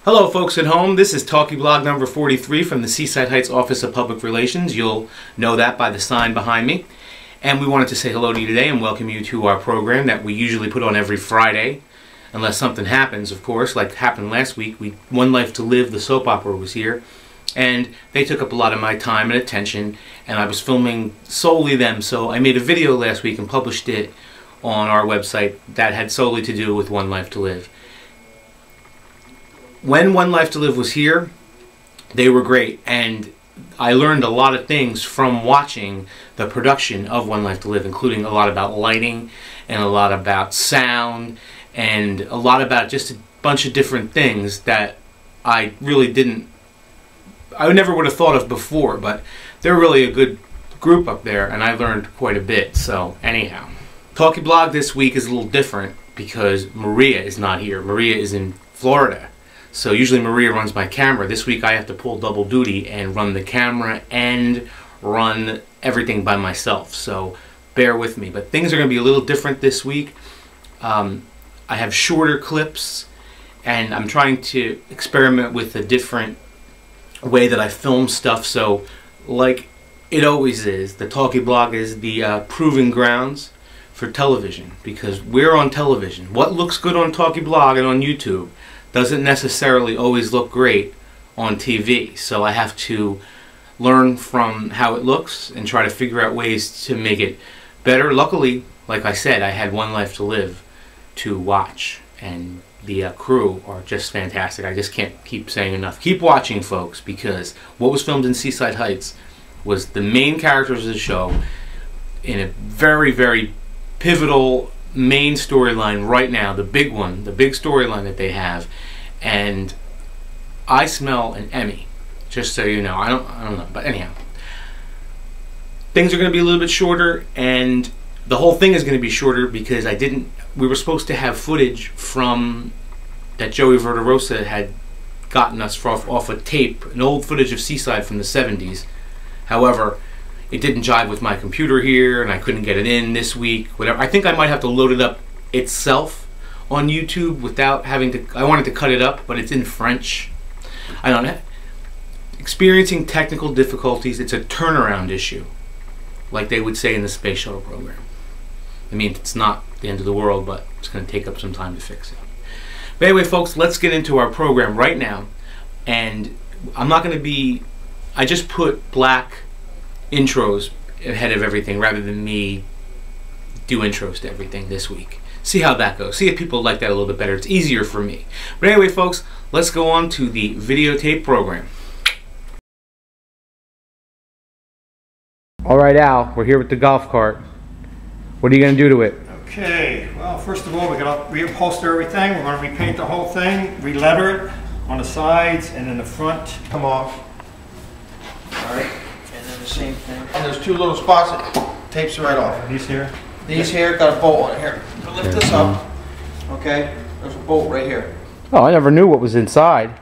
Hello folks at home, this is Talky blog number 43 from the Seaside Heights Office of Public Relations. You'll know that by the sign behind me. And we wanted to say hello to you today and welcome you to our program that we usually put on every Friday. Unless something happens, of course, like happened last week. One Life to Live, the soap opera, was here. And they took up a lot of my time and attention, and I was filming solely them. So I made a video last week and published it on our website that had solely to do with One Life to Live. When One Life to Live was here, they were great, and I learned a lot of things from watching the production of One Life to Live, including a lot about lighting and a lot about sound and a lot about just a bunch of different things that I never would have thought of before, but they're really a good group up there, and I learned quite a bit. So anyhow, Talky blog this week is a little different because Maria is not here. Maria is in Florida. So usually Maria runs my camera. This week I have to pull double duty and run the camera and run everything by myself. So bear with me. But things are going to be a little different this week. I have shorter clips, and I'm trying to experiment with a different way that I film stuff. So like it always is, the Talky blog is the proving grounds for television, because we're on television. What looks good on Talky blog and on YouTube doesn't necessarily always look great on TV. So I have to learn from how it looks and try to figure out ways to make it better. Luckily, like I said, I had One Life to Live to watch, and the crew are just fantastic. I just can't keep saying enough. Keep watching, folks, because what was filmed in Seaside Heights was the main characters of the show in a very, very pivotal main storyline right now, the big one, the big storyline that they have. And I smell an Emmy, just so you know. I don't know, but anyhow, things are going to be a little bit shorter, and the whole thing is going to be shorter because we were supposed to have footage from that Joey Verderosa had gotten us off a tape, an old footage of Seaside from the 70s. However, it didn't jive with my computer here, and I couldn't get it in this week, whatever. I think I might have to load it up itself on YouTube without having to. I wanted to cut it up, but it's in French. I don't know. Experiencing technical difficulties, it's a turnaround issue, like they would say in the space shuttle program. I mean, it's not the end of the world, but it's going to take up some time to fix it. But anyway, folks, let's get into our program right now. And I'm not going to be. I just put black intros ahead of everything rather than me do intros to everything this week. See how that goes. See if people like that a little bit better. It's easier for me. But anyway, folks, let's go on to the videotape program. All right, Al, we're here with the golf cart. What are you going to do to it? Okay, well, first of all, we're going to reupholster everything. We're going to repaint the whole thing, re-letter it on the sides, and then the front come off. All right. Same thing. And there's two little spots that tapes right off. These here? These here got a bolt on it. Here, lift this up. Okay, there's a bolt right here. Oh, I never knew what was inside.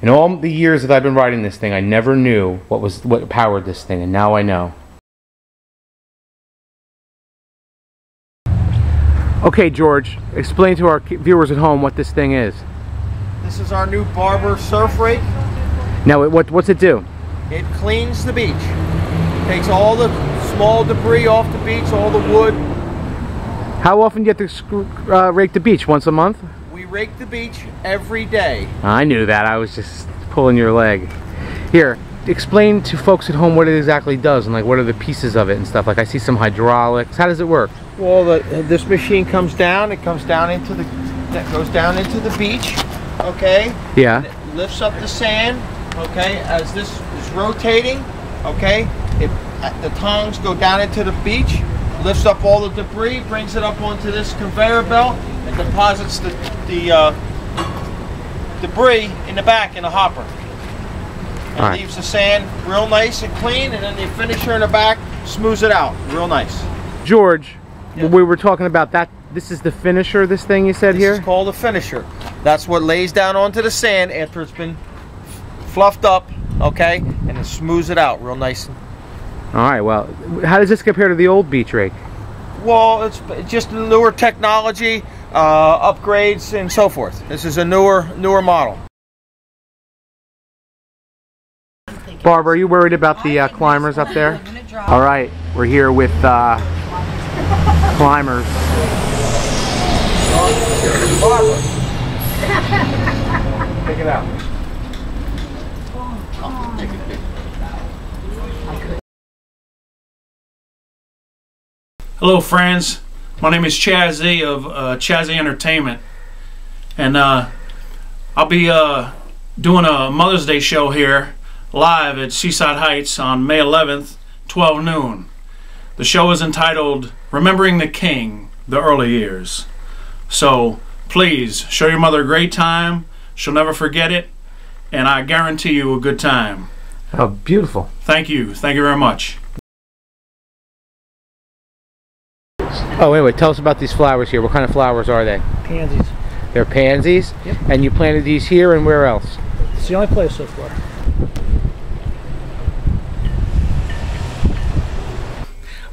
In all the years that I've been riding this thing, I never knew what powered this thing, and now I know. Okay, George, explain to our viewers at home what this thing is. This is our new Barber surf rake. Now, what's it do? It cleans the beach. Takes all the small debris off the beach, all the wood. How often do you have to rake the beach? Once a month? We rake the beach every day. I knew that. I was just pulling your leg. Here, explain to folks at home what it exactly does and like what are the pieces of it and stuff. Like I see some hydraulics. How does it work? Well, this machine comes down. It comes down into goes down into the beach. Okay. Yeah. And it lifts up the sand. Okay, as this is rotating, okay, the tongs go down into the beach, lifts up all the debris, brings it up onto this conveyor belt, and deposits the debris in the back in the hopper. And leaves the sand real nice and clean, and then the finisher in the back smooths it out real nice. George, we were talking about that. This is the finisher, this thing you said here? It's called a finisher. That's what lays down onto the sand after it's been fluffed up, okay, and it smooths it out real nice. All right, well, how does this compare to the old Beachrake? Well, it's just newer technology. upgrades and so forth. This is a newer model. Barbara, are you worried about the climbers up there? All right, we're here with climbers. Barbara, take it out. Hello friends, my name is Chaz-E of Chaz-E Entertainment, and I'll be doing a Mother's Day show here live at Seaside Heights on May 11th, 12 noon. The show is entitled Remembering the King, the Early Years. So please show your mother a great time, she'll never forget it, and I guarantee you a good time. Oh, beautiful. Thank you very much. Oh, anyway, tell us about these flowers here. What kind of flowers are they? Pansies. They're pansies? Yep. And you planted these here and where else? It's the only place so far.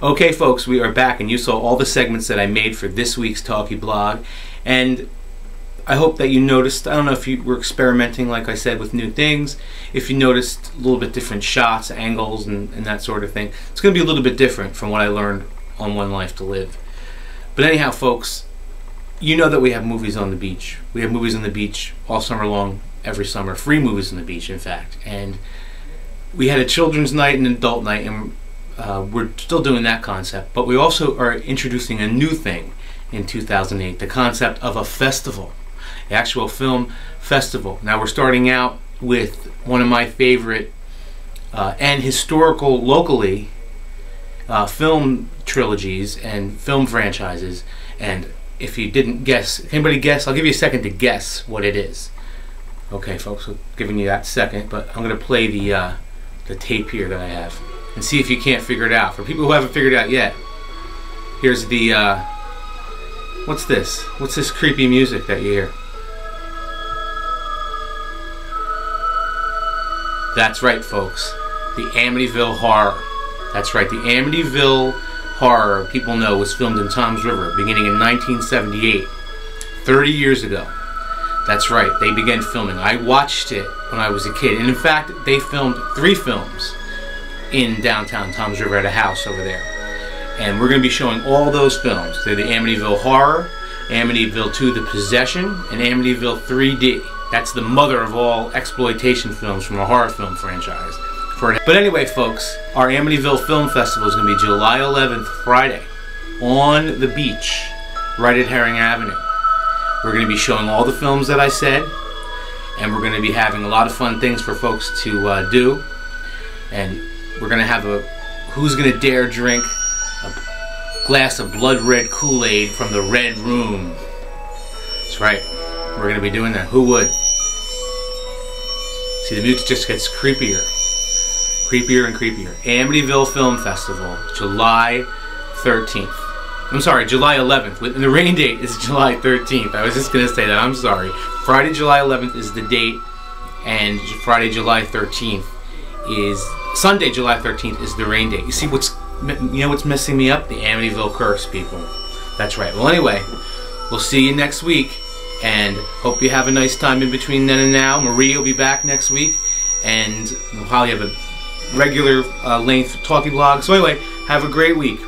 Okay, folks, we are back, and you saw all the segments that I made for this week's Talky blog. And I hope that you noticed, I don't know if you were experimenting, like I said, with new things. If you noticed a little bit different shots, angles, and that sort of thing. It's going to be a little bit different from what I learned on One Life to Live. But anyhow, folks, you know that we have movies on the beach. We have movies on the beach all summer long, every summer. Free movies on the beach, in fact. And we had a children's night and an adult night, and we're still doing that concept. But we also are introducing a new thing in 2008, the concept of a festival, the actual film festival. Now we're starting out with one of my favorite and historical, locally, film trilogies and film franchises. And if you didn't guess, anybody guess? I'll give you a second to guess what it is. Okay, folks, I'm giving you that second, but I'm going to play the tape here that I have and see if you can't figure it out. For people who haven't figured it out yet, here's the what's this? What's this creepy music that you hear? That's right, folks, the Amityville Horror. That's right, the Amityville Horror, people know, was filmed in Toms River beginning in 1978, 30 years ago. That's right, they began filming. I watched it when I was a kid, and in fact, they filmed 3 films in downtown Toms River at a house over there. And we're going to be showing all those films. They're the Amityville Horror, Amityville 2 The Possession, and Amityville 3D. That's the mother of all exploitation films from a horror film franchise. But anyway, folks, our Amityville Film Festival is going to be July 11th, Friday, on the beach, right at Herring Avenue. We're going to be showing all the films that I said, and we're going to be having a lot of fun things for folks to do. And we're going to have a Who's Gonna Dare drink a glass of blood red Kool-Aid from the Red Room. That's right, we're going to be doing that. Who would? See, the music just gets creepier. Creepier and creepier. Amityville Film Festival, July 13th. I'm sorry, July 11th. And the rain date is July 13th. I was just going to say that. I'm sorry. Friday, July 11th is the date, and Friday, July 13th is... Sunday, July 13th is the rain date. You see what's messing me up? The Amityville curse, people. That's right. Well, anyway, we'll see you next week, and hope you have a nice time in between then and now. Maria will be back next week, and we'll probably have a regular length Talky blog. So anyway, have a great week.